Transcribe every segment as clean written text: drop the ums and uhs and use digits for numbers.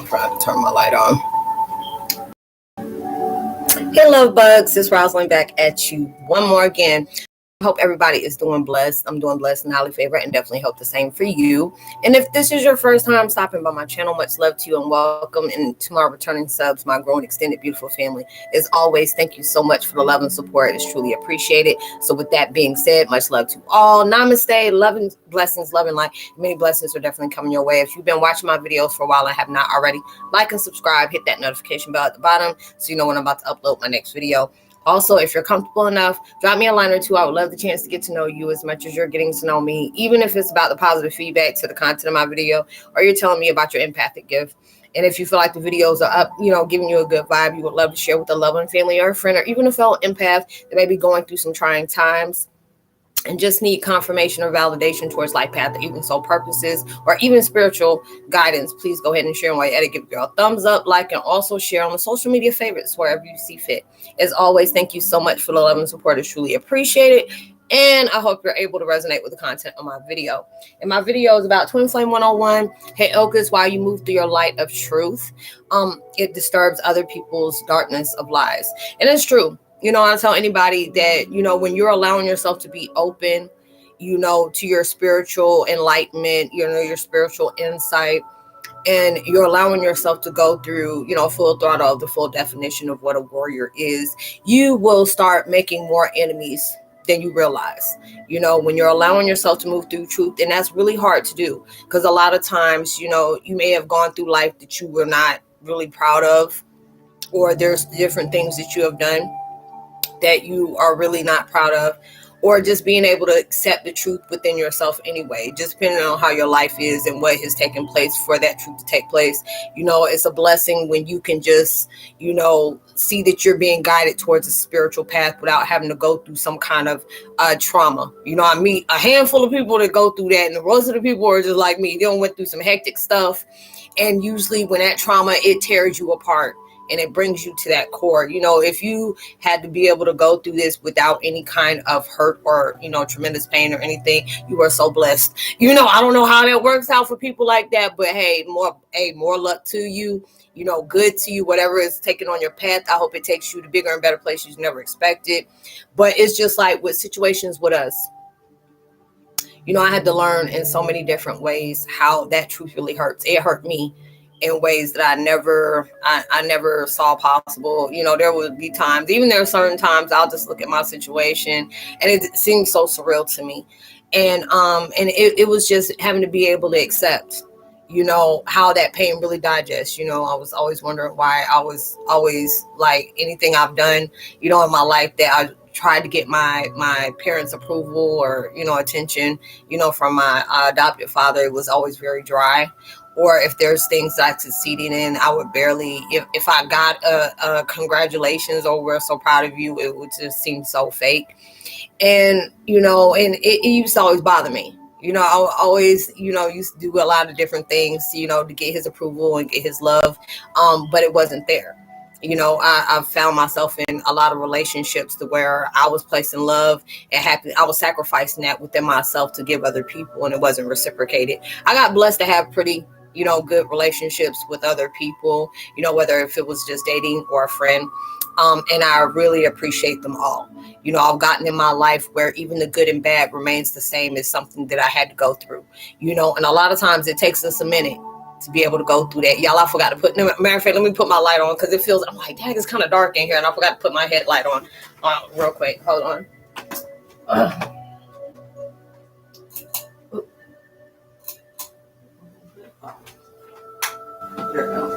forgot to turn my light on. Hey, love bugs. It's Roslynn back at you one more again. I hope everybody is doing blessed. I'm doing blessed and highly favored, and definitely hope the same for you. And if this is your first time stopping by my channel, much love to you and welcome. And to my returning subs, my growing, extended, beautiful family, as always, thank you so much for the love and support. It's truly appreciated. So with that being said, much love to all. Namaste, loving blessings, loving light. Many blessings are definitely coming your way. If you've been watching my videos for a while and have not already, like and subscribe, hit that notification bell at the bottom so you know when I'm about to upload my next video. Also, if you're comfortable enough, drop me a line or two. I would love the chance to get to know you as much as you're getting to know me, even if it's about the positive feedback to the content of my video, or you're telling me about your empathic gift. And if you feel like the videos are up, giving you a good vibe, you would love to share with a loved one, family, or a friend, or even a fellow empath that may be going through some trying times and just need confirmation or validation towards life path, or even soul purposes, or even spiritual guidance, please go ahead and share. And while you're at it, give a girl a thumbs up, like, and also share on the social media favorites wherever you see fit. As always, thank you so much for the love and support. It's truly appreciated. And I hope you're able to resonate with the content of my video. And my video is about Twin Flame 101, Heyokas, while you move through your light of truth. It disturbs other people's darkness of lies. And it's true. I tell anybody that, when you're allowing yourself to be open, to your spiritual enlightenment, your spiritual insight, and you're allowing yourself to go through, full throttle of the full definition of what a warrior is, you will start making more enemies than you realize, when you're allowing yourself to move through truth. And that's really hard to do because a lot of times, you may have gone through life that you were not really proud of, or there's different things that you have done that you are really not proud of, or just being able to accept the truth within yourself anyway, just depending on how your life is and what has taken place for that truth to take place. It's a blessing when you can just, see that you're being guided towards a spiritual path without having to go through some kind of trauma. I meet a handful of people that go through that, and the rest of the people are just like me. They don't went through some hectic stuff. And usually when that trauma, it tears you apart. And it brings you to that core. If you had to be able to go through this without any kind of hurt or, tremendous pain or anything, you are so blessed. I don't know how that works out for people like that, but hey, more luck to you, good to you, whatever is taken on your path. I hope it takes you to bigger and better places you never expected. But it's just like with situations with us. I had to learn in so many different ways how that truth really hurts. It hurt me in ways that I never saw possible. There would be times, even there are certain times I'll just look at my situation and it seems so surreal to me. And it was just having to be able to accept, how that pain really digests. I was always wondering why I was always like anything I've done, in my life that I tried to get my parents' approval or, attention, from my adopted father. It was always very dry. Or if there's things I succeeded in, I would barely, if I got a congratulations or we're so proud of you, it would just seem so fake. And, and it used to always bother me. I always, used to do a lot of different things, to get his approval and get his love. But it wasn't there. I found myself in a lot of relationships to where I was placing love and happy. I was sacrificing that within myself to give other people, and it wasn't reciprocated. I got blessed to have pretty, good relationships with other people, whether if it was just dating or a friend. And I really appreciate them all. I've gotten in my life where even the good and bad remains the same as something that I had to go through, and a lot of times it takes us a minute to be able to go through that. Y'all, I forgot to put, matter of fact, let me put my light on because it feels, I'm like, dang, it's kind of dark in here. And I forgot to put my headlight on real quick. Hold on. There we go.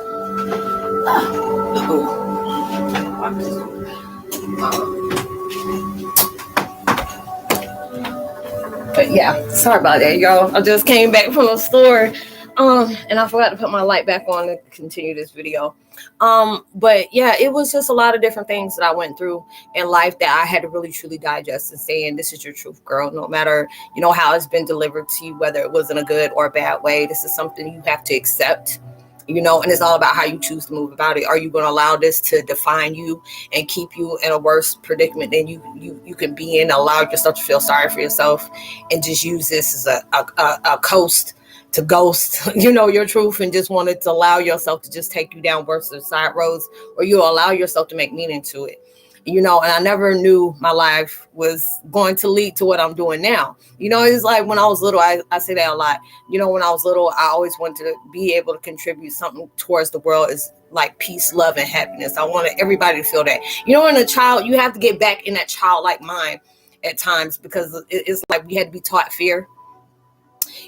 But yeah, sorry about that, y'all. I just came back from the store. And I forgot to put my light back on to continue this video. But yeah, it was just a lot of different things that I went through in life that I had to really truly digest and say, and this is your truth, girl. No matter, how it's been delivered to you, whether it was in a good or a bad way, this is something you have to accept, and it's all about how you choose to move about it. Are you going to allow this to define you and keep you in a worse predicament than you can be in, allow yourself to feel sorry for yourself and just use this as a coast to ghost, your truth and just wanted to allow yourself to just take you down worse side roads, or you allow yourself to make meaning to it. And I never knew my life was going to lead to what I'm doing now. It's like when I was little, I say that a lot. When I was little, I always wanted to be able to contribute something towards the world, is like peace, love, and happiness. I wanted everybody to feel that. In a child, you have to get back in that childlike mind at times, because it's like we had to be taught fear.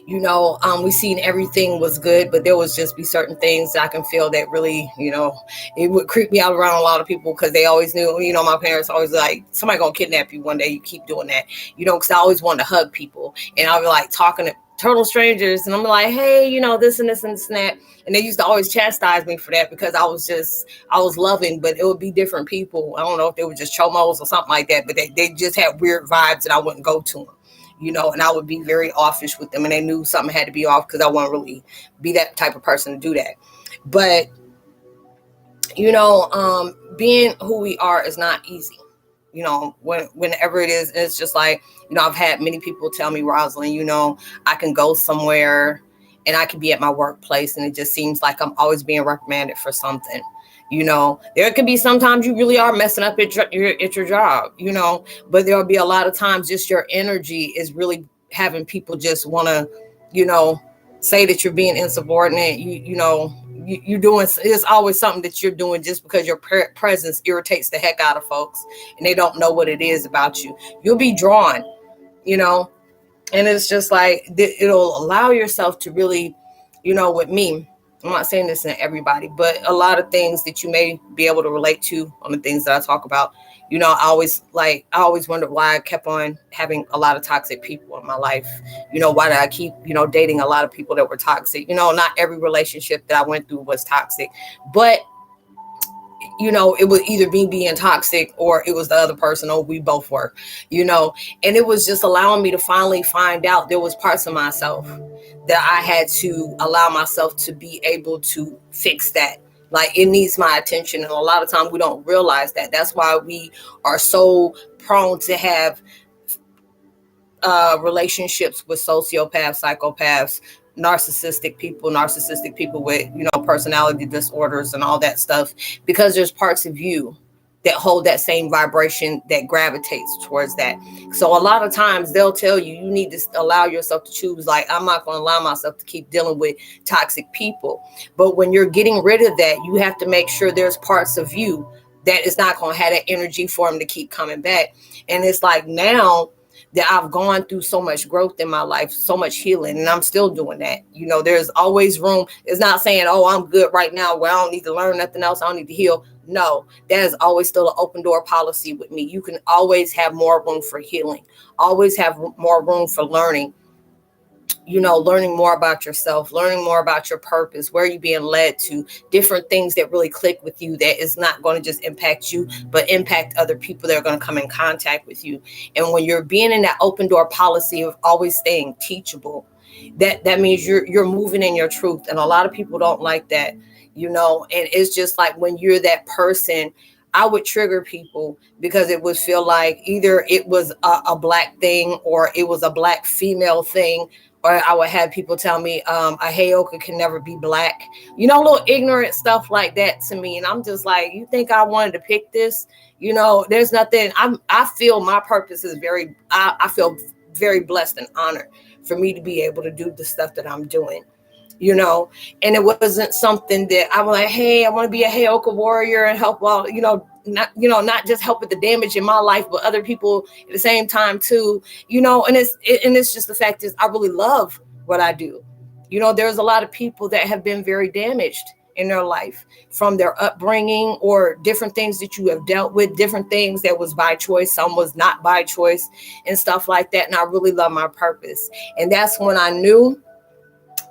We seen everything was good, but there was just be certain things that I can feel that really, it would creep me out around a lot of people, because they always knew, my parents always like, somebody gonna kidnap you one day, you keep doing that, because I always wanted to hug people, and I was like talking to total strangers, and I'm like, hey, this and this and this and that, and they used to always chastise me for that, because I was loving, but it would be different people. I don't know if they were just chomos or something like that, but they just had weird vibes, and I wouldn't go to them. And I would be very offish with them, and they knew something had to be off, because I wouldn't really be that type of person to do that. But, being who we are is not easy. Whenever it is, it's just like, I've had many people tell me, Roslynn, I can go somewhere and I can be at my workplace, and it just seems like I'm always being reprimanded for something. There could be sometimes you really are messing up at your job, but there'll be a lot of times just your energy is really having people just want to, say that you're being insubordinate. You're doing, it's always something that you're doing just because your presence irritates the heck out of folks, and they don't know what it is about you. You'll be drawn, and it's just like, it'll allow yourself to really, with me, I'm not saying this in everybody, but a lot of things that you may be able to relate to on the things that I talk about. I always wondered why I kept on having a lot of toxic people in my life. Why did I keep, dating a lot of people that were toxic? Not every relationship that I went through was toxic, but it was either me being toxic or it was the other person, or we both were, and it was just allowing me to finally find out there was parts of myself that I had to allow myself to be able to fix that. Like, it needs my attention. And a lot of times we don't realize that. That's why we are so prone to have relationships with sociopaths, psychopaths, narcissistic people with, personality disorders and all that stuff, because there's parts of you that hold that same vibration that gravitates towards that. So a lot of times they'll tell you, you need to allow yourself to choose. Like, I'm not going to allow myself to keep dealing with toxic people. But when you're getting rid of that, you have to make sure there's parts of you that is not going to have that energy for them to keep coming back. And it's like, now that I've gone through so much growth in my life, so much healing, and I'm still doing that. There's always room. It's not saying, oh, I'm good right now, where I don't need to learn nothing else, I don't need to heal. No, that is always still an open door policy with me. You can always have more room for healing, always have more room for learning, learning more about yourself, learning more about your purpose, where you're being led to, different things that really click with you, that is not going to just impact you, but impact other people that are going to come in contact with you. And when you're being in that open door policy of always staying teachable, that means you're moving in your truth. And a lot of people don't like that, and it's just like, when you're that person, I would trigger people because it would feel like either it was a black thing, or it was a black female thing. Or I would have people tell me a Heyoka can never be black, little ignorant stuff like that to me. And I'm just like, you think I wanted to pick this? There's nothing. I feel my purpose is I feel very blessed and honored for me to be able to do the stuff that I'm doing. And it wasn't something that I'm like, hey, I want to be a Heyoka warrior and help all, not just help with the damage in my life, but other people at the same time too, and it's just the fact is, I really love what I do. There's a lot of people that have been very damaged in their life from their upbringing, or different things that you have dealt with, different things that was by choice, some was not by choice, and stuff like that. And I really love my purpose. And that's when I knew,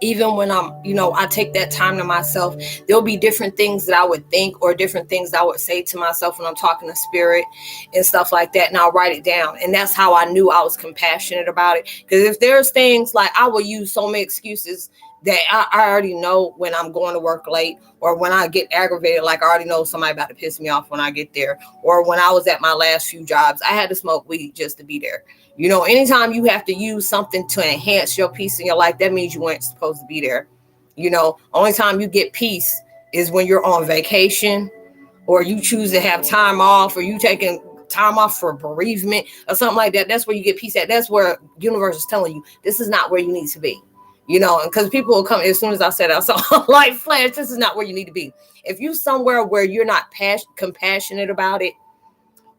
even when I take that time to myself, there'll be different things that I would think, or different things I would say to myself when I'm talking to spirit and stuff like that. And I'll write it down. And that's how I knew I was compassionate about it. Because if there's things like, I will use so many excuses that I already know when I'm going to work late, or when I get aggravated, like I already know somebody about to piss me off when I get there. Or when I was at my last few jobs, I had to smoke weed just to be there. Anytime you have to use something to enhance your peace in your life, that means you weren't supposed to be there. Only time you get peace is when you're on vacation, or you choose to have time off, or you taking time off for bereavement or something like that. That's where you get peace at. That's where universe is telling you this is not where you need to be. Because people will come as soon as I said I saw light flash. This is not where you need to be. If you somewhere where you're not compassionate about it,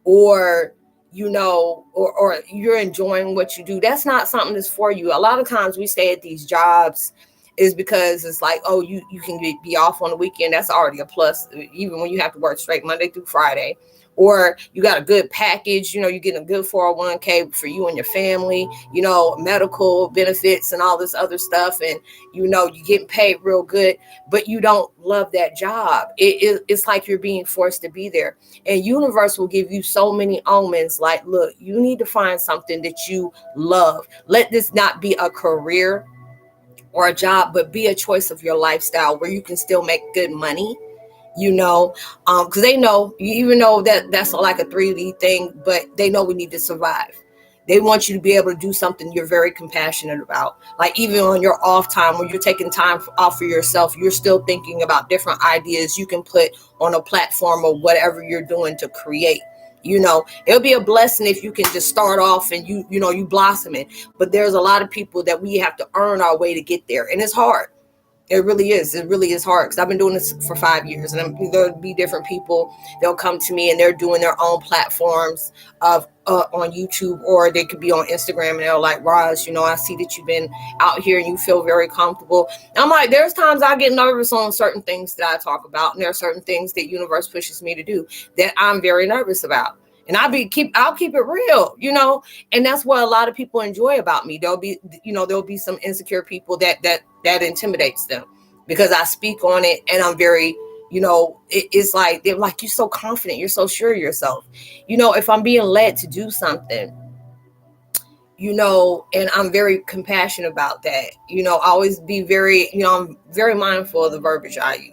or or you're enjoying what you do, that's not something that's for you. A lot of times we stay at these jobs is because it's like, oh, you can be off on the weekend. That's already a plus, even when you have to work straight Monday through Friday. Or you got a good package, you're getting a good 401k for you and your family, medical benefits and all this other stuff. And, you're getting paid real good, but you don't love that job. It's like you're being forced to be there. And universe will give you so many omens like, look, you need to find something that you love. Let this not be a career or a job, but be a choice of your lifestyle where you can still make good money. Because they know, even though that's like a 3D thing, but they know we need to survive. They want you to be able to do something you're very compassionate about. Like even on your off time, when you're taking time off for yourself, you're still thinking about different ideas you can put on a platform or whatever you're doing to create. It'll be a blessing if you can just start off and you blossom it. But there's a lot of people that we have to earn our way to get there, and it's hard. It really is. It really is hard, because I've been doing this for 5 years, and there'll be different people. They'll come to me and they're doing their own platforms of on YouTube, or they could be on Instagram, and they're like, Roz, I see that you've been out here and you feel very comfortable. And I'm like, there's times I get nervous on certain things that I talk about, and there are certain things that universe pushes me to do that I'm very nervous about. And I'll keep it real, and that's what a lot of people enjoy about me. There'll be some insecure people that intimidates them, because I speak on it, and I'm very, it's like, they're like, you're so confident, you're so sure of yourself. If I'm being led to do something, and I'm very compassionate about that, I always be very, I'm very mindful of the verbiage I use.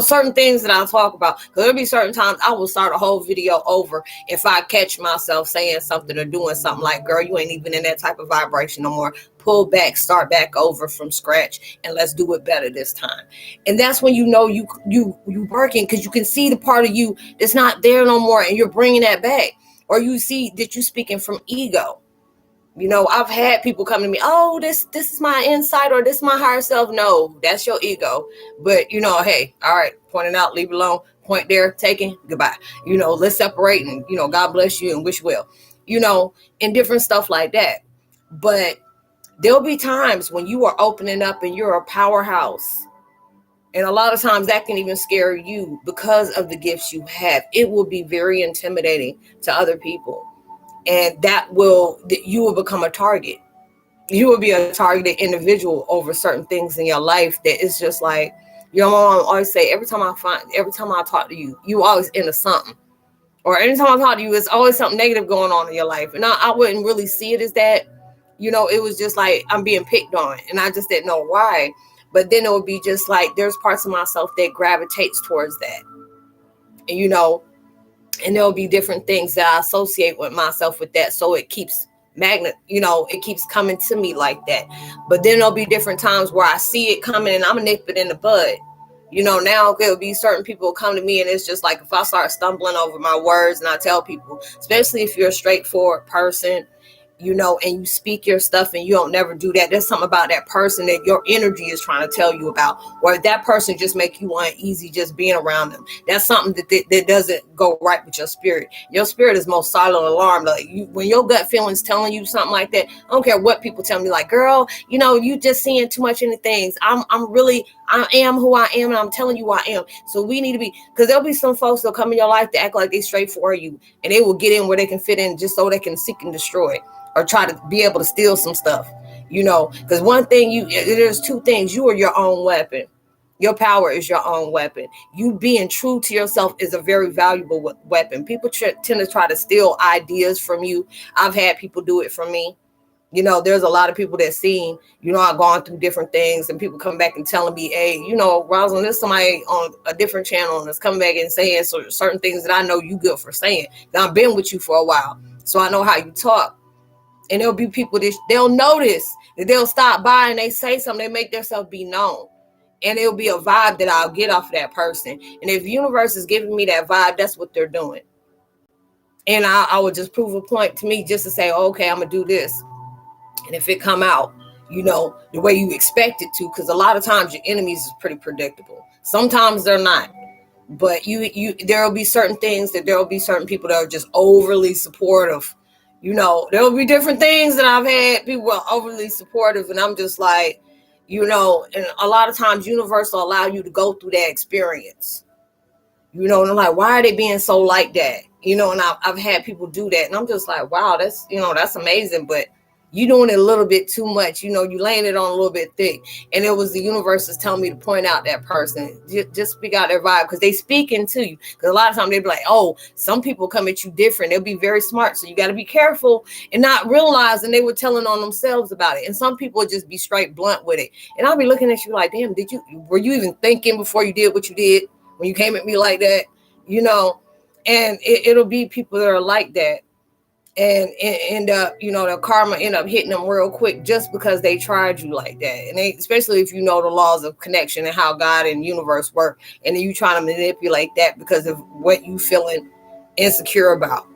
Certain things that I talk about, because there'll be certain times I will start a whole video over if I catch myself saying something or doing something like, girl, you ain't even in that type of vibration no more. Pull back, start back over from scratch, and let's do it better this time. And that's when you working, because you can see the part of you that's not there no more, and you're bringing that back. Or you see that you're speaking from ego. I've had people come to me, oh, this is my insight, or this is my higher self. No, that's your ego. But, hey, all right, point it out, leave it alone, point there, taking, goodbye. Let's separate, and, God bless you and wish well, and different stuff like that. But there'll be times when you are opening up and you're a powerhouse. And a lot of times that can even scare you because of the gifts you have. It will be very intimidating to other people. And you will become a target. You will be a targeted individual over certain things in your life that it's just like, your mom always say, every time I talk to you, you always into something. Or anytime I talk to you, it's always something negative going on in your life. And I wouldn't really see it as that. It was just like I'm being picked on, and I just didn't know why. But then it would be just like there's parts of myself that gravitates towards that. And and there'll be different things that I associate with myself with that. So it keeps it keeps coming to me like that. But then there'll be different times where I see it coming and I'm gonna nip it in the bud. Now there'll be certain people come to me, and it's just like, if I start stumbling over my words, and I tell people, especially if you're a straightforward person, and you speak your stuff and you don't never do that, there's something about that person that your energy is trying to tell you about, or if that person just make you uneasy just being around them, that's something that doesn't go right with your spirit. Your spirit is most silent alarm. Like when your gut feeling's telling you something like that, I don't care what people tell me, like, girl, you just seeing too much into things. I am who I am, and I'm telling you who I am. So we need to be, because there'll be some folks that'll come in your life to act like they straight for you, and they will get in where they can fit in just so they can seek and destroy, or try to be able to steal some stuff, because one thing there's two things. You are your own weapon. Your power is your own weapon. You being true to yourself is a very valuable weapon. People tend to try to steal ideas from you. I've had people do it from me. You know, there's a lot of people that seen, you know, I've gone through different things, and people come back and telling me, hey, you know, Roslynn, there's somebody on a different channel and that's coming back and saying certain things that I know you good for saying. Now, I've been with you for a while, so I know how you talk. And there'll be people that they'll notice that they'll stop by and they say something, they make themselves be known. And it'll be a vibe that I'll get off of that person. And if the universe is giving me that vibe, that's what they're doing. And I would just prove a point to me just to say, okay, I'm going to do this. And if it come out, you know, the way you expect it to, because a lot of times your enemies is pretty predictable. Sometimes they're not. But there'll be certain things that there'll be certain people that are just overly supportive. You know, there'll be different things that I've had people are overly supportive, and I'm just like, you know, and a lot of times universe will allow you to go through that experience. You know, and I'm like, why are they being so like that? You know, and I've had people do that, and I'm just like, wow, that's, you know, that's amazing, but you doing it a little bit too much. You know, you laying it on a little bit thick. And it was the universe is telling me to point out that person. Just speak out their vibe, because they speaking to you. Because a lot of times they be like, oh, some people come at you different. They'll be very smart. So you got to be careful and not realizing they were telling on themselves about it. And some people would just be straight blunt with it. And I'll be looking at you like, damn, were you even thinking before you did what you did when you came at me like that? You know, and it'll be people that are like that. And end up, you know, the karma end up hitting them real quick just because they tried you like that. And especially if you know the laws of connection and how God and universe work, and then you trying to manipulate that because of what you feeling insecure about,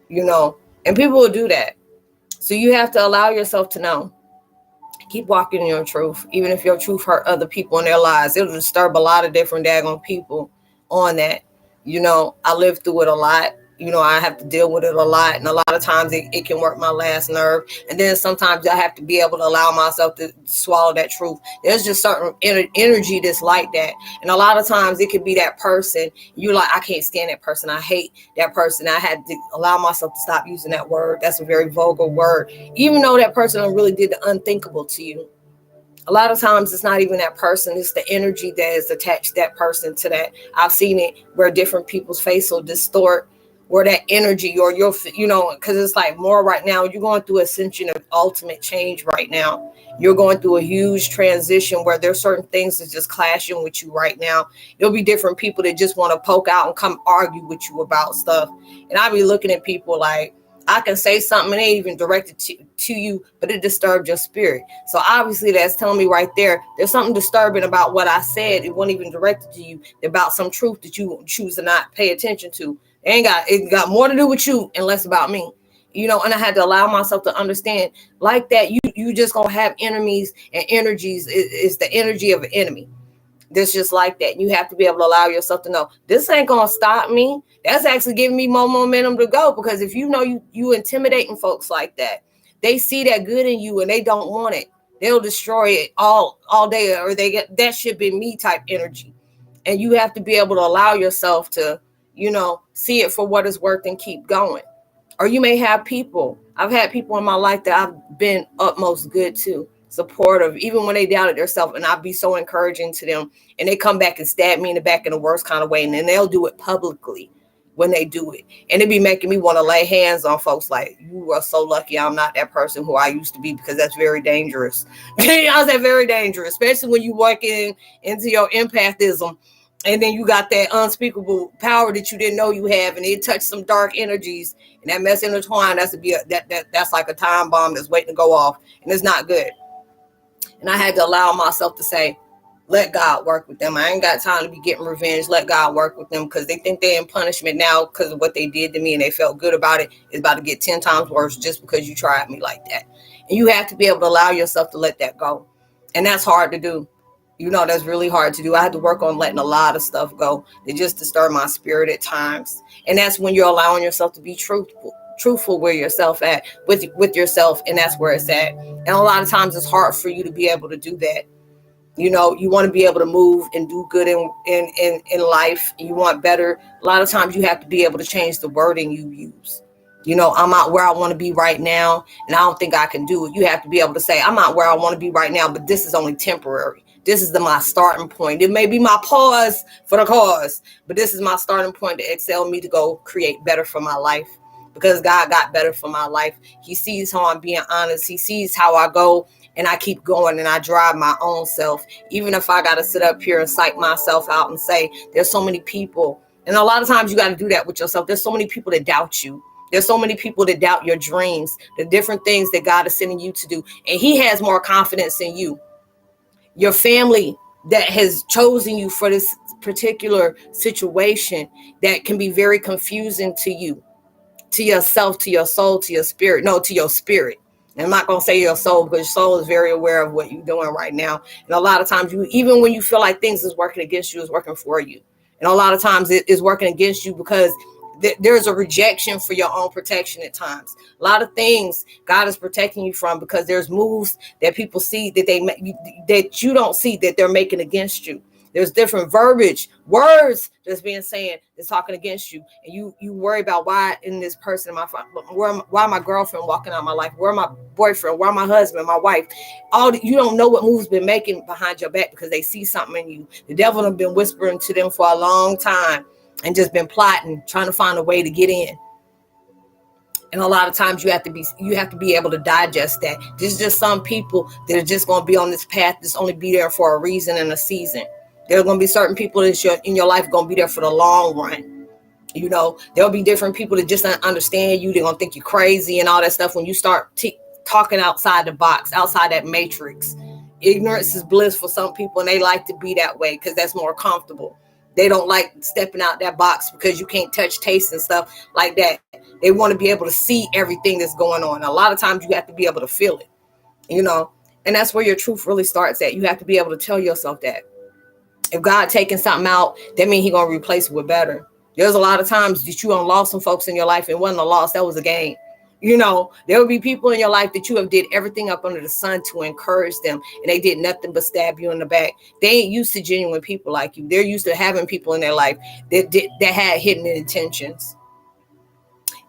you know, and people will do that. So you have to allow yourself to know. Keep walking in your truth, even if your truth hurt other people in their lives. It'll disturb a lot of different daggone people on that. You know, I lived through it a lot. You know, I have to deal with it a lot. And a lot of times it can work my last nerve. And then sometimes I have to be able to allow myself to swallow that truth. There's just certain energy that's like that. And a lot of times it could be that person. You're like, I can't stand that person. I hate that person. I had to allow myself to stop using that word. That's a very vulgar word. Even though that person really did the unthinkable to you. A lot of times it's not even that person. It's the energy that is attached that person to that. I've seen it where different people's face will distort, or that energy, or your, you know, because it's like more right now, you're going through ascension of ultimate change right now. You're going through a huge transition where there's certain things that's just clashing with you right now. There'll be different people that just want to poke out and come argue with you about stuff. And I'll be looking at people like, I can say something and they even direct it to you, but it disturbed your spirit. So obviously that's telling me right there, there's something disturbing about what I said. It wasn't even directed to you, about some truth that you choose to not pay attention to. It got more to do with you and less about me, you know. And I had to allow myself to understand like that. You just gonna have enemies, and energies is the energy of an enemy. That's just like that. You have to be able to allow yourself to know this ain't gonna stop me. That's actually giving me more momentum to go, because if you know you intimidating folks like that, they see that good in you and they don't want it. They'll destroy it all day, or they get that should be me type energy. And you have to be able to allow yourself to, you know, see it for what it's worth and keep going. Or you may have people. I've had people in my life that I've been utmost good to, supportive, even when they doubted themselves, and I'd be so encouraging to them, and they come back and stab me in the back in the worst kind of way, and then they'll do it publicly when they do it. And it be making me want to lay hands on folks like, you are so lucky I'm not that person who I used to be, because that's very dangerous. I said very dangerous, especially when you work into your empathism. And then you got that unspeakable power that you didn't know you have, and it touched some dark energies, and that mess intertwined. That's like a time bomb that's waiting to go off, and it's not good. And I had to allow myself to say, let God work with them. I ain't got time to be getting revenge. Let God work with them, because they think they're in punishment now because of what they did to me, and they felt good about it. It's about to get 10 times worse just because you tried me like that. And you have to be able to allow yourself to let that go. And that's hard to do. You know, that's really hard to do. I had to work on letting a lot of stuff go. It just disturbed my spirit at times. And that's when you're allowing yourself to be truthful with yourself with yourself. And that's where it's at. And a lot of times it's hard for you to be able to do that. You know, you want to be able to move and do good in life. You want better. A lot of times you have to be able to change the wording you use. You know, I'm not where I want to be right now, and I don't think I can do it. You have to be able to say, I'm not where I want to be right now, but this is only temporary. This is my starting point. It may be my pause for the cause, but this is my starting point to excel me to go create better for my life. because God got better for my life. He sees how I'm being honest. He sees how I go and I keep going and I drive my own self. Even if I got to sit up here and psych myself out and say, there's so many people. And a lot of times you got to do that with yourself. There's so many people that doubt you. There's so many people that doubt your dreams, the different things that God is sending you to do. And he has more confidence in you. Your family that has chosen you for this particular situation that can be very confusing to you, to yourself, to your soul, to your spirit. No, to your spirit. And I'm not going to say your soul, because your soul is very aware of what you're doing right now. And a lot of times, even when you feel like things is working against you, it's working for you. And a lot of times it is working against you because there's a rejection for your own protection at times. A lot of things God is protecting you from because there's moves that people see that you don't see that they're making against you. There's different verbiage, words that's being saying that's talking against you. And you worry about why in this person, why my girlfriend walking out my life, where my boyfriend, where my husband, my wife, you don't know what moves been making behind your back because they see something in you. The devil have been whispering to them for a long time and just been plotting, trying to find a way to get in. And a lot of times you have to be able to digest that. There's just some people that are just going to be on this path that's only be there for a reason and a season. There are going to be certain people in your life going to be there for the long run. You know, there'll be different people that just don't understand you. They're going to think you're crazy and all that stuff when you start talking outside the box, outside that matrix. Ignorance is bliss for some people, and they like to be that way because that's more comfortable. They don't like stepping out that box because you can't touch, taste, and stuff like that. They want to be able to see everything that's going on. A lot of times you have to be able to feel it, you know, and that's where your truth really starts at. You have to be able to tell yourself that. If God taking something out, that means He's going to replace it with better. There's a lot of times that you done lost some folks in your life, and it wasn't a loss, that was a gain. You know, there will be people in your life that you have did everything up under the sun to encourage them, and they did nothing but stab you in the back. They ain't used to genuine people like you. They're used to having people in their life that had hidden intentions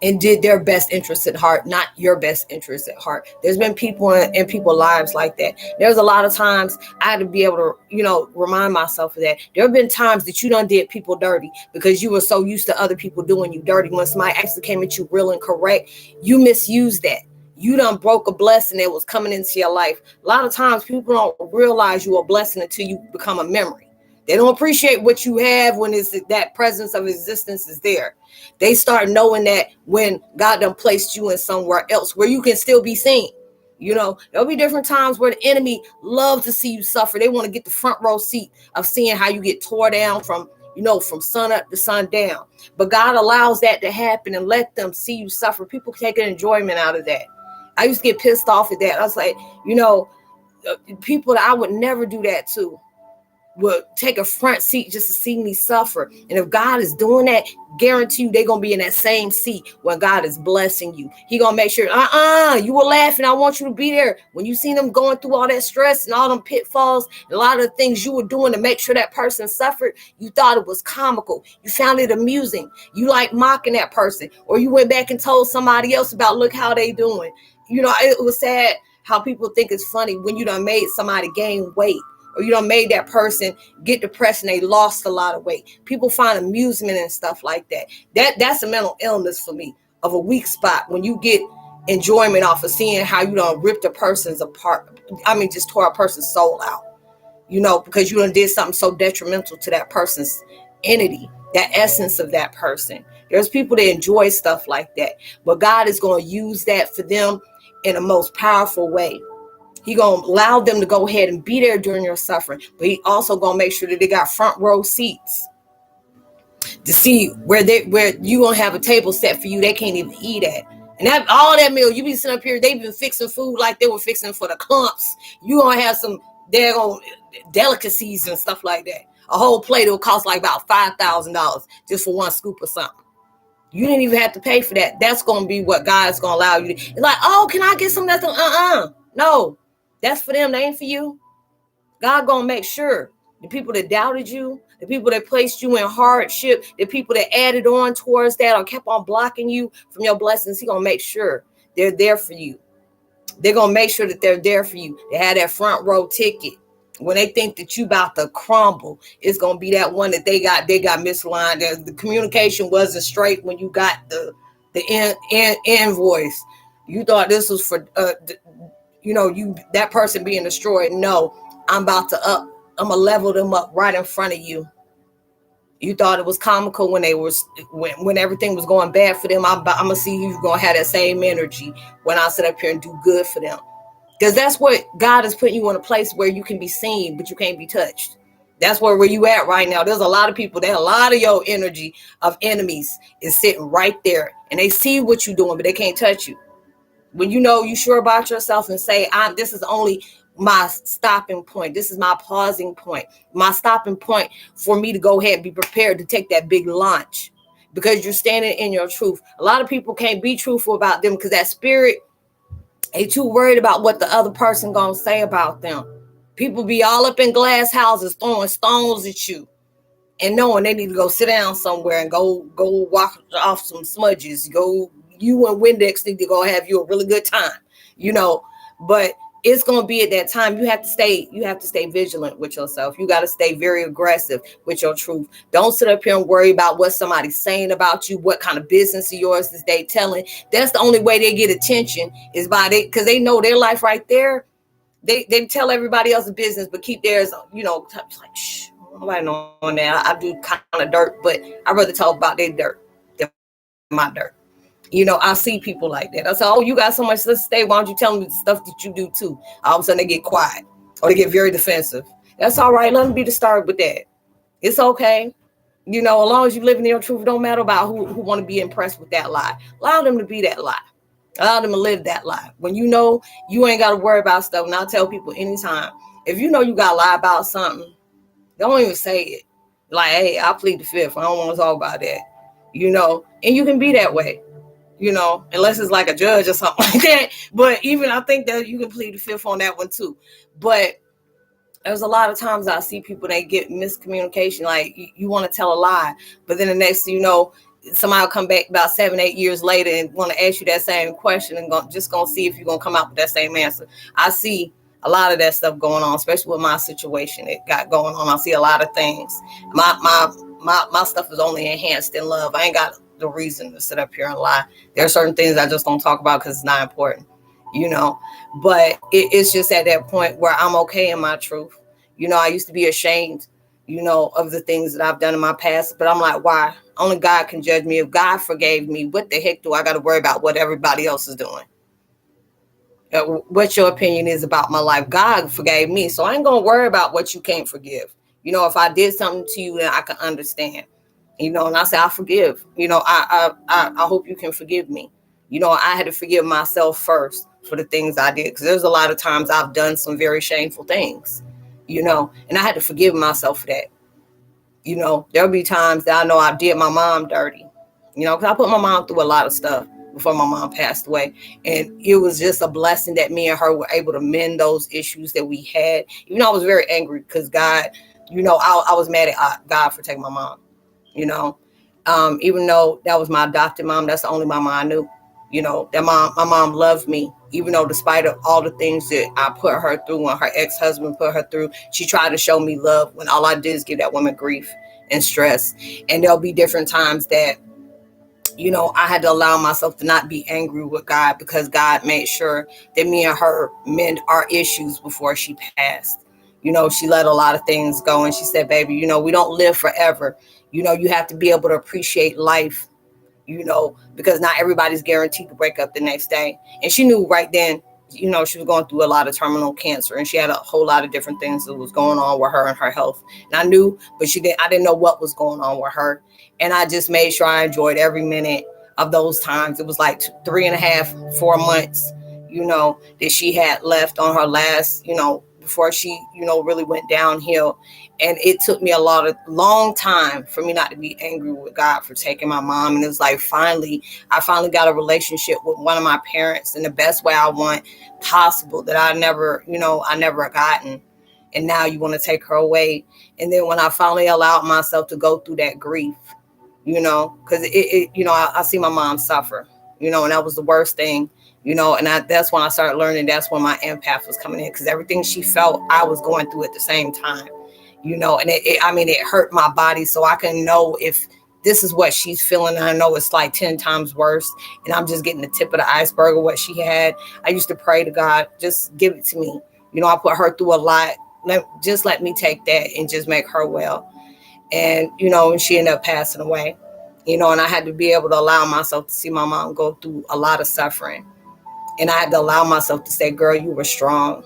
and did their best interest at heart, not your best interest at heart. There's been people in people's lives like that. There's a lot of times I had to be able to, you know, remind myself of that. There have been times that you done did people dirty because you were so used to other people doing you dirty. When somebody actually came at you real and correct, you misused that. You done broke a blessing that was coming into your life. A lot of times people don't realize you're a blessing until you become a memory. They don't appreciate what you have when it's that presence of existence is there. They start knowing that when God done placed you in somewhere else where you can still be seen. You know, there'll be different times where the enemy loves to see you suffer. They want to get the front row seat of seeing how you get tore down from sun up to sundown. But God allows that to happen and let them see you suffer. People take an enjoyment out of that. I used to get pissed off at that. I was like, people that I would never do that to will take a front seat just to see me suffer. And if God is doing that, guarantee you they're going to be in that same seat when God is blessing you. He going to make sure, you were laughing. I want you to be there. When you see them going through all that stress and all them pitfalls, and a lot of the things you were doing to make sure that person suffered, you thought it was comical. You found it amusing. You like mocking that person. Or you went back and told somebody else about, look how they doing. You know, it was sad how people think it's funny when you done made somebody gain weight. Or you done made that person get depressed and they lost a lot of weight. People find amusement and stuff like that. That's a mental illness for me, of a weak spot when you get enjoyment off of seeing how you done ripped a person's apart. I mean, just tore a person's soul out, because you done did something so detrimental to that person's entity, that essence of that person. There's people that enjoy stuff like that, but God is going to use that for them in a most powerful way. He going to allow them to go ahead and be there during your suffering, but he also going to make sure that they got front row seats to see where you going to have a table set for you. They can't even eat at. And all that meal, you be sitting up here, they've been fixing food like they were fixing for the clumps. You going to have some daggone delicacies and stuff like that. A whole plate will cost like about $5,000 just for one scoop or something. You didn't even have to pay for that. That's going to be what God's going to allow you to. It's like, oh, can I get some of that? No. That's for them. That ain't for you. God gonna make sure the people that doubted you, the people that placed you in hardship, the people that added on towards that or kept on blocking you from your blessings, he gonna make sure they're there for you. They're gonna make sure that they're there for you. They had that front row ticket. When they think that you about to crumble, it's gonna be that one that they got misaligned. The communication wasn't straight when you got the the invoice. You thought this was for, that person being destroyed. No, I'm going to level them up right in front of you. You thought it was comical when when everything was going bad for them. I'm going to see you going to have that same energy when I sit up here and do good for them. Because that's what God is putting you in a place where you can be seen, but you can't be touched. That's where you at right now. There's a lot of people, a lot of your energy of enemies is sitting right there. And they see what you're doing, but they can't touch you. When you sure about yourself and say, this is only my stopping point. This is my pausing point. My stopping point for me to go ahead and be prepared to take that big launch. Because you're standing in your truth. A lot of people can't be truthful about them because that spirit ain't too worried about what the other person gonna say about them. People be all up in glass houses throwing stones at you and knowing they need to go sit down somewhere and go walk off some smudges. You and Windex need to go have you a really good time, but it's going to be at that time. You have to stay vigilant with yourself. You got to stay very aggressive with your truth. Don't sit up here and worry about what somebody's saying about you, what kind of business of yours is they telling. That's the only way they get attention is by because they know their life right there. They tell everybody else's business, but keep theirs, like, shh, nobody knowing that. I do kind of dirt, but I'd rather talk about their dirt than my dirt. I see people like that. I say, oh, you got so much to stay. Why don't you tell me the stuff that you do too? All of a sudden they get quiet or they get very defensive. That's all right. Let them be the start with that. It's okay. As long as you live in your truth, it don't matter about who want to be impressed with that lie. Allow them to be that lie. Allow them to live that lie. When you ain't got to worry about stuff. And I tell people anytime, if you got to lie about something, don't even say it. Like, hey, I plead the fifth. I don't want to talk about that. And you can be that way. Unless it's like a judge or something like that. But even I think that you can plead the fifth on that one too. But there's a lot of times I see people, they get miscommunication. Like you want to tell a lie, but then the next thing you know, somebody will come back about 7-8 years later and want to ask you that same question and gonna see if you're going to come out with that same answer. I see a lot of that stuff going on, especially with my situation it got going on. I see a lot of things. My stuff is only enhanced in love. I ain't got the reason to sit up here and lie. There are certain things I just don't talk about because it's not important, but it's just at that point where I'm okay in my truth. I used to be ashamed, of the things that I've done in my past, but I'm like, why? Only God can judge me. If God forgave me, what the heck do I got to worry about what everybody else is doing? What your opinion is about my life? God forgave me, so I ain't going to worry about what you can't forgive. If I did something to you, then I can understand. And I say, I forgive, I hope you can forgive me. I had to forgive myself first for the things I did. Because there's a lot of times I've done some very shameful things, and I had to forgive myself for that. There'll be times that I know I did my mom dirty, because I put my mom through a lot of stuff before my mom passed away. And it was just a blessing that me and her were able to mend those issues that we had. Even though I was very angry because God, I was mad at God for taking my mom. Even though that was my adopted mom, that's the only mama I knew. My mom loved me, even though despite of all the things that I put her through and her ex-husband put her through, she tried to show me love when all I did is give that woman grief and stress. And there'll be different times that, I had to allow myself to not be angry with God because God made sure that me and her mend our issues before she passed. She let a lot of things go and she said, baby, we don't live forever. You have to be able to appreciate life, because not everybody's guaranteed to wake up the next day. And she knew right then, she was going through a lot of terminal cancer and she had a whole lot of different things that was going on with her and her health. And I knew, but I didn't know what was going on with her. And I just made sure I enjoyed every minute of those times. It was like 3.5, 4 months, that she had left on her last, before she, really went downhill. And it took me a long time for me not to be angry with God for taking my mom. And it was like, I finally got a relationship with one of my parents in the best way I want possible that I never gotten. And now you want to take her away. And then when I finally allowed myself to go through that grief, because I see my mom suffer, and that was the worst thing. And that's when I started learning. That's when my empath was coming in, because everything she felt, I was going through at the same time, and it hurt my body. So I can know if this is what she's feeling. And I know it's like 10 times worse. And I'm just getting the tip of the iceberg of what she had. I used to pray to God, just give it to me. I put her through a lot. Let me take that and just make her well. And, and she ended up passing away, and I had to be able to allow myself to see my mom go through a lot of suffering. And I had to allow myself to say, girl, you were strong.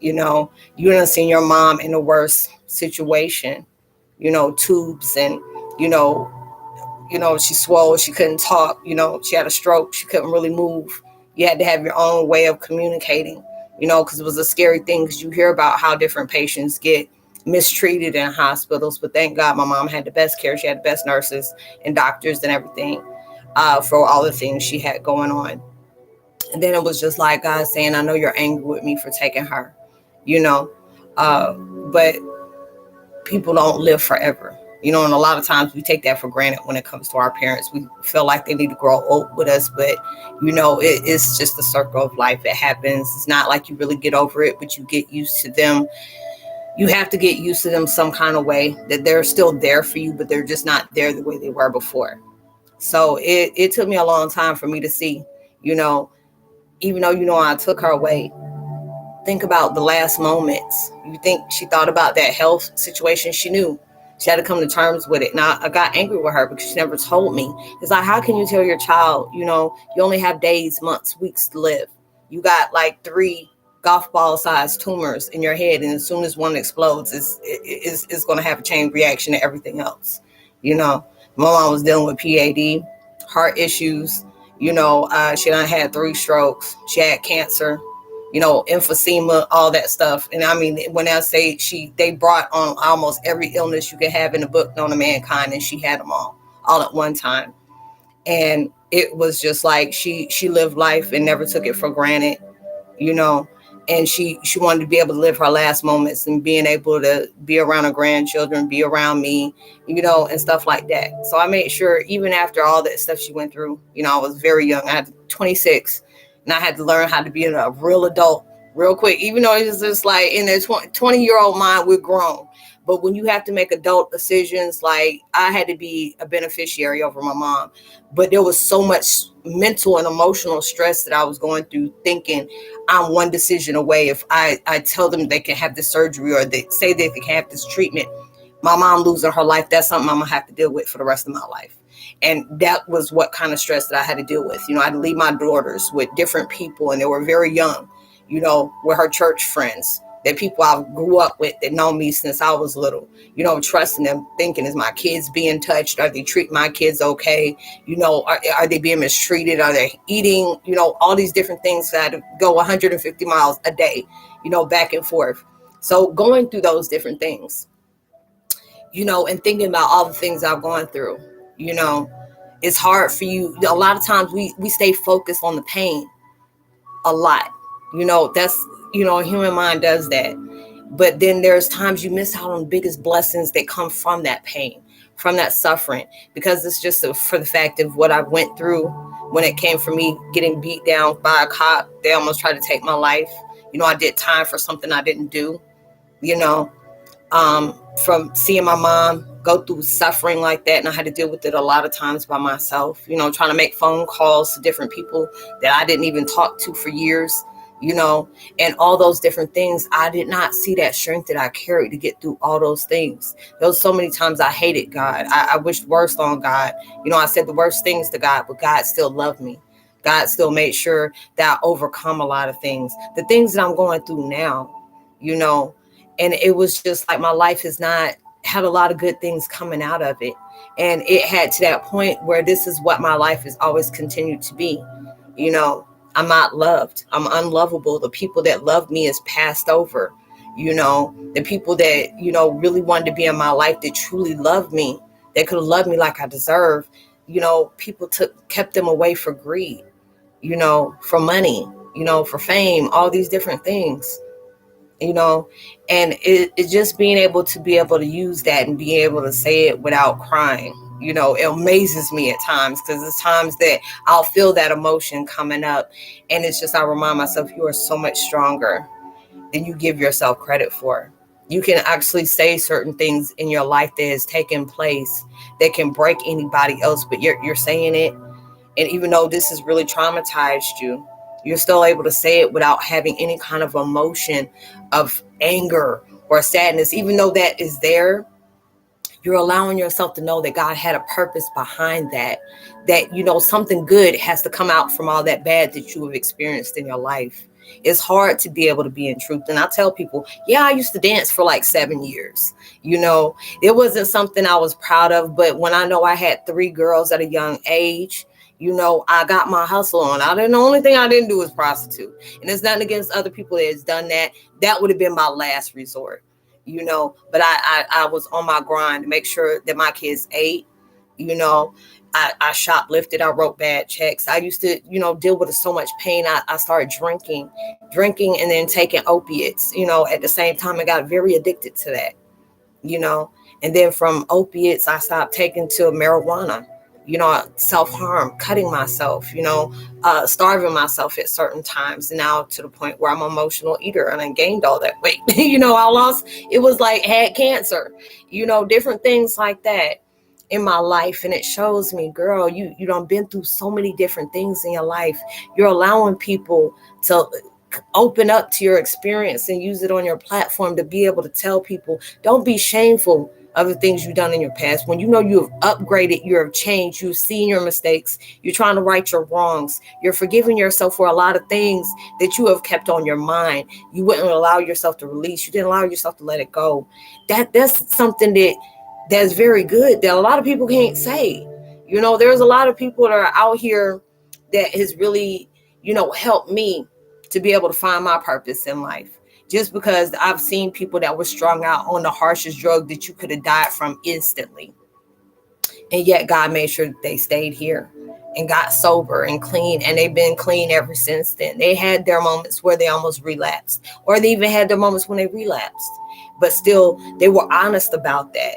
You done seen your mom in a worse situation, tubes and, she swole, she couldn't talk, she had a stroke, she couldn't really move. You had to have your own way of communicating, because it was a scary thing, because you hear about how different patients get mistreated in hospitals. But thank God my mom had the best care. She had the best nurses and doctors and everything for all the things she had going on. And then it was just like God saying, I know you're angry with me for taking her, but people don't live forever. And a lot of times we take that for granted when it comes to our parents. We feel like they need to grow old with us, but it's just the circle of life. It happens. It's not like you really get over it, but you get used to them. You have to get used to them some kind of way, that they're still there for you, but they're just not there the way they were before. So it took me a long time for me to see, even though, I took her away. Think about the last moments. You think she thought about that health situation? She knew. She had to come to terms with it. Now, I got angry with her because she never told me. It's like, how can you tell your child, you only have days, months, weeks to live? You got like 3 golf ball sized tumors in your head. And as soon as one explodes, it's going to have a chain reaction to everything else. My mom was dealing with PAD, heart issues. She done had 3 strokes. She had cancer, emphysema, all that stuff. And I mean, when I say they brought on almost every illness you could have in the book known to mankind, and she had them all at one time. And it was just like she lived life and never took it for granted, and she wanted to be able to live her last moments and being able to be around her grandchildren, be around me, and stuff like that. So I made sure, even after all that stuff she went through, I was very young. I had 26, and I had to learn how to be a real adult real quick, even though it's just like in their 20-year-old mind, we're grown. But when you have to make adult decisions, like I had to be a beneficiary over my mom. But there was so much mental and emotional stress that I was going through, thinking I'm one decision away. If I tell them they can have this surgery, or they say that they can have this treatment, my mom losing her life, that's something I'm going to have to deal with for the rest of my life. And that was what kind of stress that I had to deal with. I had to leave my daughters with different people, and they were very young, with her church friends, that people I grew up with that know me since I was little, trusting them, thinking, is my kids being touched? Are they treating my kids okay? Are they being mistreated? Are they eating? All these different things that I had to go 150 miles a day, back and forth. So going through those different things, and thinking about all the things I've gone through, it's hard for you. A lot of times we stay focused on the pain a lot. That's, a human mind does that. But then there's times you miss out on the biggest blessings that come from that pain, from that suffering, because it's just for the fact of what I went through when it came for me getting beat down by a cop. They almost tried to take my life. I did time for something I didn't do, from seeing my mom go through suffering like that. And I had to deal with it a lot of times by myself, trying to make phone calls to different people that I didn't even talk to for years, and all those different things. I did not see that strength that I carried to get through all those things. There was so many times I hated God. I wished worst on God. I said the worst things to God, but God still loved me. God still made sure that I overcome a lot of things, the things that I'm going through now, and it was just like my life has not had a lot of good things coming out of it. And it had to that point where this is what my life has always continued to be. I'm not loved. I'm unlovable. The people that loved me is passed over. The people that, really wanted to be in my life, that truly loved me, that could have loved me like I deserve. People kept them away for greed, for money, for fame, all these different things. And it just being able to use that and be able to say it without crying, it amazes me at times, because there's times that I'll feel that emotion coming up, and it's just, I remind myself, you are so much stronger than you give yourself credit for. You can actually say certain things in your life that has taken place that can break anybody else, but you're saying it. And even though this has really traumatized you, you're still able to say it without having any kind of emotion of anger or sadness. Even though that is there, you're allowing yourself to know that God had a purpose behind that, that, something good has to come out from all that bad that you have experienced in your life. It's hard to be able to be in truth. And I tell people, yeah, I used to dance for like 7 years. It wasn't something I was proud of. But when I know I had 3 girls at a young age, I got my hustle on. The only thing I didn't do was prostitute. And it's nothing against other people that has done that. That would have been my last resort. But I was on my grind to make sure that my kids ate. I shoplifted. I wrote bad checks. I used to, deal with so much pain. I started drinking and then taking opiates, at the same time. I got very addicted to that, and then from opiates, I stopped taking to marijuana, self-harm, cutting myself, starving myself at certain times. And now to the point where I'm an emotional eater and I gained all that weight. I lost, it was like had cancer, different things like that in my life. And it shows me, girl, you done been through so many different things in your life. You're allowing people to open up to your experience and use it on your platform to be able to tell people, don't be shameful of the things you've done in your past. When you know you have upgraded, you have changed, you've seen your mistakes, you're trying to right your wrongs, you're forgiving yourself for a lot of things that you have kept on your mind. You wouldn't allow yourself to release. You didn't allow yourself to let it go. That's something that's very good that a lot of people can't say. There's a lot of people that are out here that has really, helped me to be able to find my purpose in life. Just because I've seen people that were strung out on the harshest drug that you could have died from instantly. And yet God made sure that they stayed here and got sober and clean. And they've been clean ever since then. They had their moments where they almost relapsed, or they even had their moments when they relapsed. But still, they were honest about that.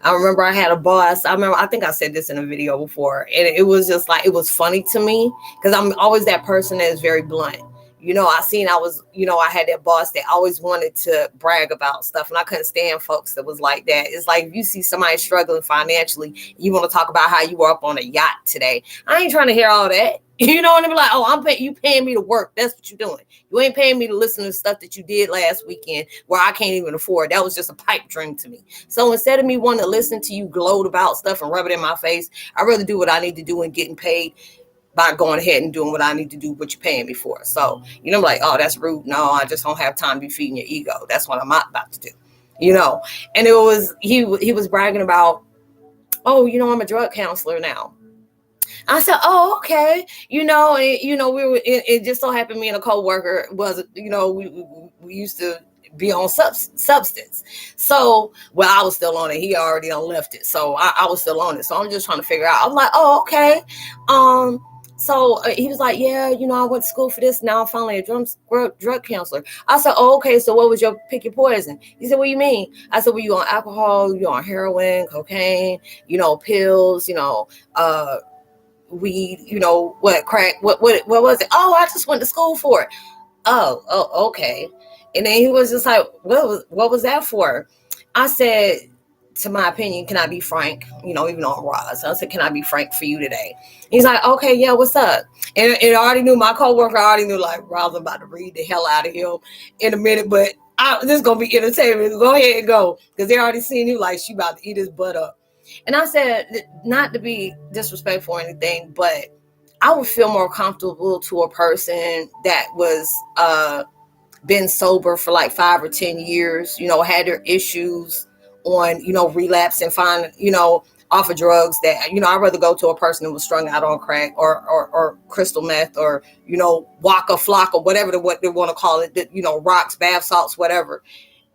I remember I had a boss. I think I said this in a video before. And it was just like, it was funny to me because I'm always that person that is very blunt. I had that boss that always wanted to brag about stuff, and I couldn't stand folks that was like that. It's like, if you see somebody struggling financially, you want to talk about how you were up on a yacht today. I ain't trying to hear all that. And be like, oh, you paying me to work. That's what you're doing. You ain't paying me to listen to stuff that you did last weekend where I can't even afford. That was just a pipe dream to me. So instead of me wanting to listen to you gloat about stuff and rub it in my face, I'd rather do what I need to do and getting paid by going ahead and doing what I need to do, what you're paying me for. So, like, oh, that's rude. No, I just don't have time to be feeding your ego. That's what I'm not about to do, And it was, he was bragging about, oh, I'm a drug counselor now. I said, oh, okay. It just so happened me and a coworker was, we used to be on substance. So, I was still on it. He already done left it. So I was still on it. So I'm just trying to figure out. I'm like, oh, okay. So he was like, yeah, I went to school for this. Now I'm finally a drug counselor. I said, oh, okay. So what was your pick your poison? He said, what do you mean? I said, well, you on alcohol, you on heroin, cocaine, pills, weed, what crack, what was it? Oh, I just went to school for it. Oh, okay. And then he was just like, what was that for? I said, to my opinion, can I be frank? Even on Roz. I said, can I be frank for you today? He's like, okay, yeah, what's up? And it already knew, my coworker already knew, like, Roz, I'm about to read the hell out of him in a minute, but this is going to be entertainment. Go ahead and go. Because they already seen you like she about to eat his butt up. And I said, not to be disrespectful or anything, but I would feel more comfortable to a person that was been sober for like 5 or 10 years, had their issues on, relapse and find, off of drugs that, I'd rather go to a person who was strung out on crack or crystal meth or, waka flocka, whatever what they want to call it, rocks, bath salts, whatever.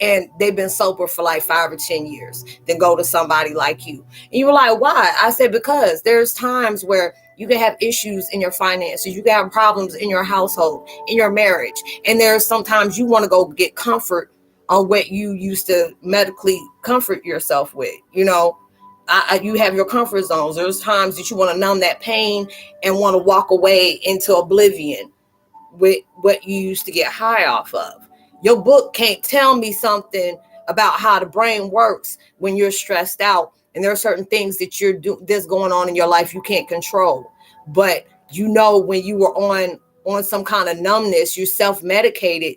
And they've been sober for like 5 or 10 years, then go to somebody like you. And you were like, why? I said, because there's times where you can have issues in your finances. You can have problems in your household, in your marriage. And there's sometimes you want to go get comfort on what you used to medically comfort yourself with. You have your comfort zones. There's times that you want to numb that pain and want to walk away into oblivion with what you used to get high off of. Your book can't tell me something about how the brain works when you're stressed out. And there are certain things that that's going on in your life you can't control. But when you were on some kind of numbness, you self-medicated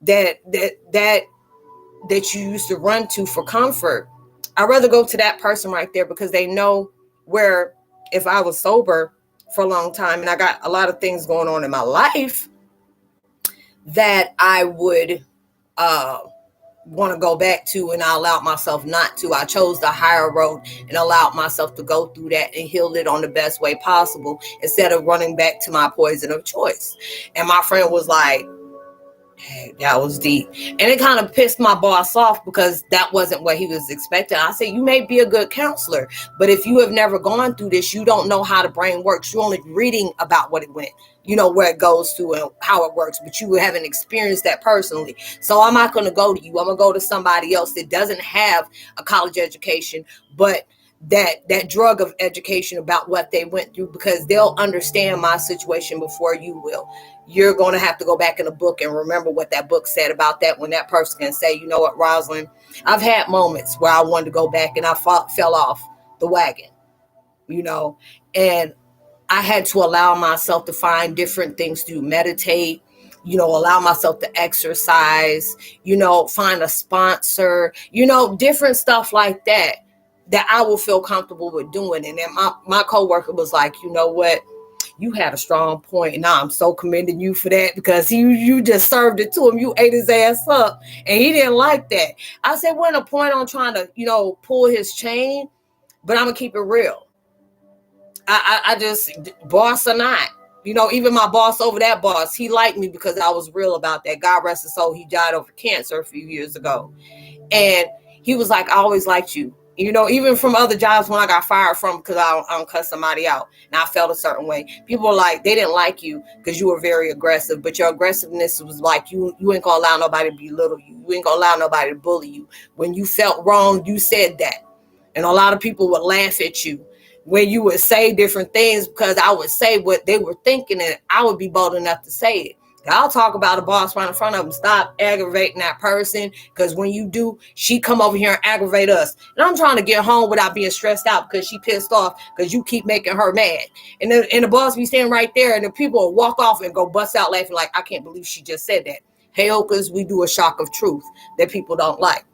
that you used to run to for comfort. I'd rather go to that person right there, because they know where, if I was sober for a long time and I got a lot of things going on in my life that I would want to go back to, and I allowed myself not to. I chose the higher road and allowed myself to go through that and heal it on the best way possible, instead of running back to my poison of choice. And my friend was like, hey, that was deep. And it kind of pissed my boss off, because that wasn't what he was expecting. I said, you may be a good counselor, but if you have never gone through this, you don't know how the brain works. You're only reading about what it went, where it goes to and how it works, but you haven't experienced that personally. So I'm not going to go to you. I'm going to go to somebody else that doesn't have a college education, but that drug of education about what they went through, because they'll understand my situation before you will. You're going to have to go back in the book and remember what that book said about that, when that person can say, you know what, Roslynn, I've had moments where I wanted to go back and I fell off the wagon, and I had to allow myself to find different things to meditate, allow myself to exercise, find a sponsor, different stuff like that I will feel comfortable with doing. And then my coworker was like, you know what? You had a strong point, and I'm so commending you for that, because you just served it to him. You ate his ass up, and he didn't like that. I said, wasn't a point on trying to, pull his chain, but I'm gonna keep it real. I just, boss or not, even my boss over that boss, he liked me because I was real about that. God rest his soul. He died over cancer a few years ago, and he was like, I always liked you. Even from other jobs when I got fired from, because I don't cuss somebody out and I felt a certain way. People were like, they didn't like you because you were very aggressive, but your aggressiveness was like, you ain't gonna allow nobody to belittle you. You ain't gonna allow nobody to bully you. When you felt wrong, you said that. And a lot of people would laugh at you when you would say different things, because I would say what they were thinking, and I would be bold enough to say it. I'll talk about a boss right in front of them. Stop aggravating that person, because when you do, she come over here and aggravate us. And I'm trying to get home without being stressed out because she pissed off because you keep making her mad. And the boss be standing right there, and the people will walk off and go bust out laughing like, I can't believe she just said that. Heyokas, we do a shock of truth that people don't like.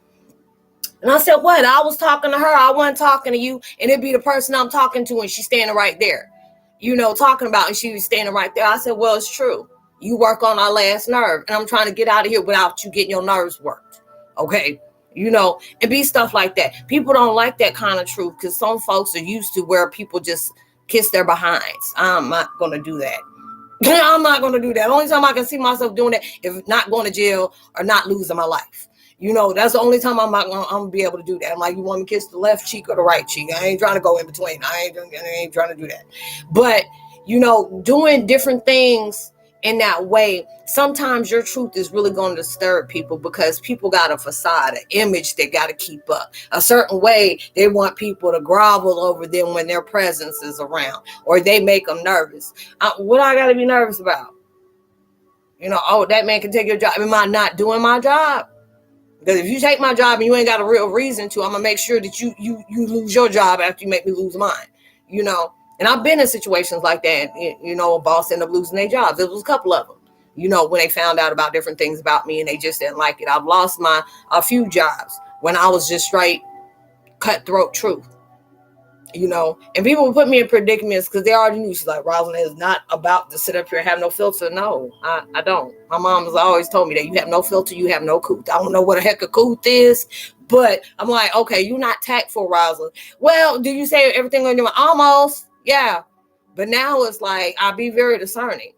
And I said, what? I was talking to her. I wasn't talking to you. And it'd be the person I'm talking to, and she's standing right there, talking about, and she was standing right there. I said, well, it's true. You work on our last nerve, and I'm trying to get out of here without you getting your nerves worked. Okay. And be stuff like that. People don't like that kind of truth, because some folks are used to where people just kiss their behinds. I'm not going to do that. I'm not going to do that. The only time I can see myself doing that if not going to jail or not losing my life. That's the only time I'm going to be able to do that. I'm like, you want me to kiss the left cheek or the right cheek? I ain't trying to go in between. I ain't trying to do that. But, doing different things in that way, sometimes your truth is really going to disturb people, because people got a facade, an image they got to keep up. A certain way, they want people to grovel over them when their presence is around, or they make them nervous. What I got to be nervous about? Oh, that man can take your job. Am I not doing my job? Because if you take my job and you ain't got a real reason to, I'm going to make sure that you lose your job after you make me lose mine, And I've been in situations like that, a boss ended up losing their jobs. There was a couple of them, when they found out about different things about me and they just didn't like it. I've lost a few jobs when I was just straight cutthroat truth, and people would put me in predicaments because they already knew. She's like, Roslynn is not about to sit up here and have no filter. No, I don't. My mom has always told me that you have no filter, you have no couth. I don't know what the heck a couth is, but I'm like, okay, you're not tactful, Roslynn. Well, do you say everything on your mind? Almost, yeah. But now it's like, I'll be very discerning,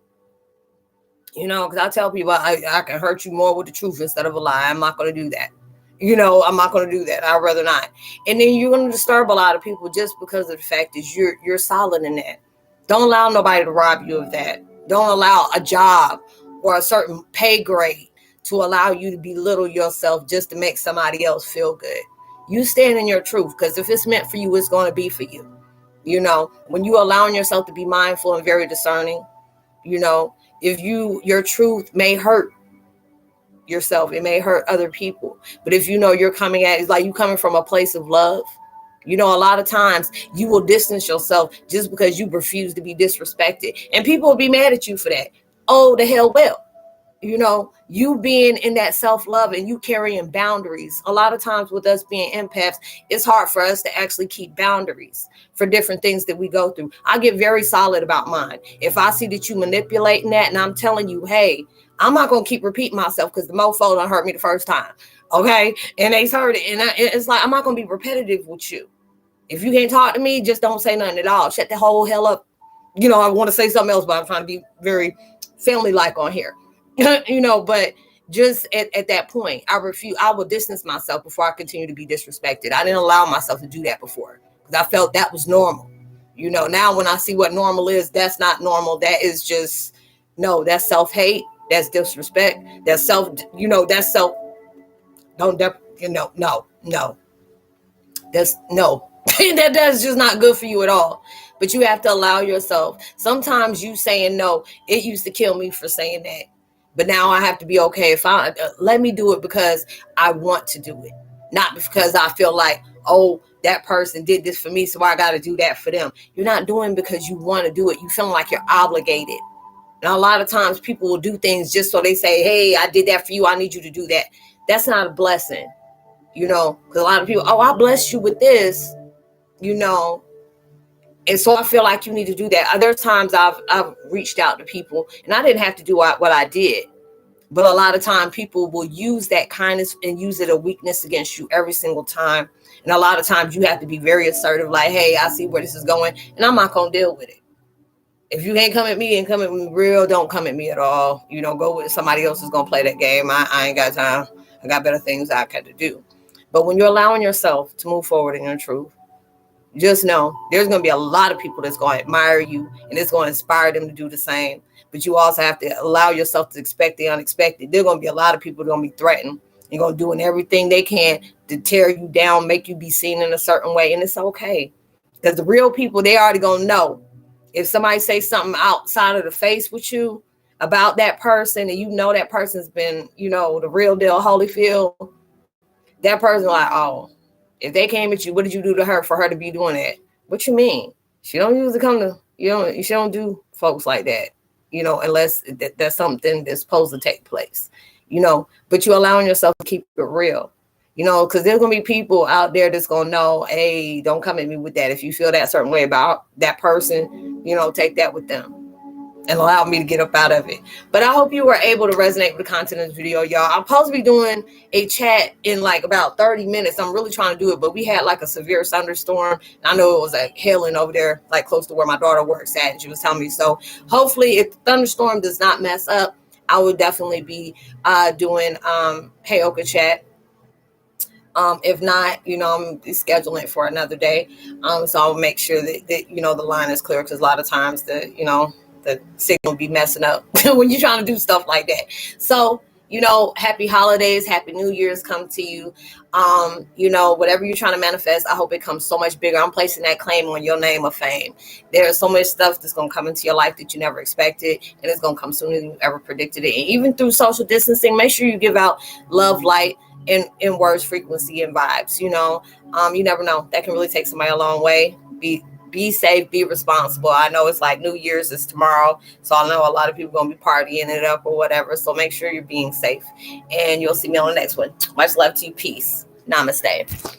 because I tell people I can hurt you more with the truth instead of a lie. I'm not going to do that. I'm not going to do that. I'd rather not. And then you're going to disturb a lot of people just because of the fact is you're solid in that. Don't allow nobody to rob you of that. Don't allow a job or a certain pay grade to allow you to belittle yourself just to make somebody else feel good. You stand in your truth, because if it's meant for you, it's going to be for you. When you allowing yourself to be mindful and very discerning, if your truth may hurt yourself. It may hurt other people. But if you know you're coming at, it's like you coming from a place of love. You know, a lot of times you will distance yourself just because you refuse to be disrespected. And people will be mad at you for that. Oh, the hell well. You know, you being in that self-love and you carrying boundaries. A lot of times with us being empaths, it's hard for us to actually keep boundaries for different things that we go through. I get very solid about mine. If I see that you manipulating that and I'm telling you, hey, I'm not going to keep repeating myself because the mofo done hurt me the first time. Okay. And they's heard it. And it's like, I'm not going to be repetitive with you. If you can't talk to me, just don't say nothing at all. Shut the whole hell up. You know, I want to say something else, but I'm trying to be very family-like on here. You know, but just at that point, I will distance myself before I continue to be disrespected. I didn't allow myself to do that before because I felt that was normal. You know, now when I see what normal is, that's not normal. That is just, no, that's self-hate. That's disrespect. That's self, you know, that's self, don't, you know, no. That's no. That's just not good for you at all. But you have to allow yourself. Sometimes you saying no, it used to kill me for saying that. But now I have to be okay. If I let me do it because I want to do it, not because I feel like, oh, that person did this for me, so I got to do that for them. You're not doing because you want to do it. You feel like you're obligated. And a lot of times people will do things just so they say, hey, I did that for you. I need you to do that. That's not a blessing, you know, because a lot of people, oh, I blessed you with this, you know. And so I feel like you need to do that. Other times I've reached out to people and I didn't have to do what I did. But a lot of time people will use that kindness and use it a weakness against you every single time. And a lot of times you have to be very assertive, like, hey, I see where this is going and I'm not going to deal with it. If you can't come at me and come at me real, don't come at me at all. You know, go with somebody else who's going to play that game. I ain't got time. I got better things I got to do. But when you're allowing yourself to move forward in your truth, just know there's going to be a lot of people that's going to admire you and it's going to inspire them to do the same. But you also have to allow yourself to expect the unexpected. There's going to be a lot of people that are going to be threatened and going to do everything they can to tear you down, make you be seen in a certain way. And it's okay. Because the real people, they already going to know. If somebody say something outside of the face with you about that person and you know that person's been, you know, the real deal Holyfield, that person like, oh, if they came at you, what did you do to her for her to be doing that? What you mean? She don't usually come to, she don't do folks like that, you know, unless there's something that's supposed to take place, you know, but you're allowing yourself to keep it real, you know, because there's going to be people out there that's going to know, hey, don't come at me with that. If you feel that certain way about that person, you know, take that with them. And allow me to get up out of it. But I hope you were able to resonate with the content of this video, y'all. I'm supposed to be doing a chat in like about 30 minutes. I'm really trying to do it, but we had like a severe thunderstorm. I know it was like hailing over there, like close to where my daughter works at. And she was telling me, so hopefully if the thunderstorm does not mess up, I would definitely be doing Heyoka chat. If not, you know, I'm scheduling it for another day. So I'll make sure that you know, the line is clear because a lot of times the signal be messing up when you're trying to do stuff like that. So, you know, happy holidays, happy New Year's come to you. You know, whatever you're trying to manifest, I hope it comes so much bigger. I'm placing that claim on your name of fame. There's so much stuff that's going to come into your life that you never expected, and it's going to come sooner than you ever predicted it. And even through social distancing, make sure you give out love, light, in words, frequency, and vibes. You know, you never know. That can really take somebody a long way. Be safe, be responsible. I know it's like New Year's is tomorrow, so I know a lot of people going to be partying it up or whatever. So make sure you're being safe, and you'll see me on the next one. Much love to you. Peace. Namaste.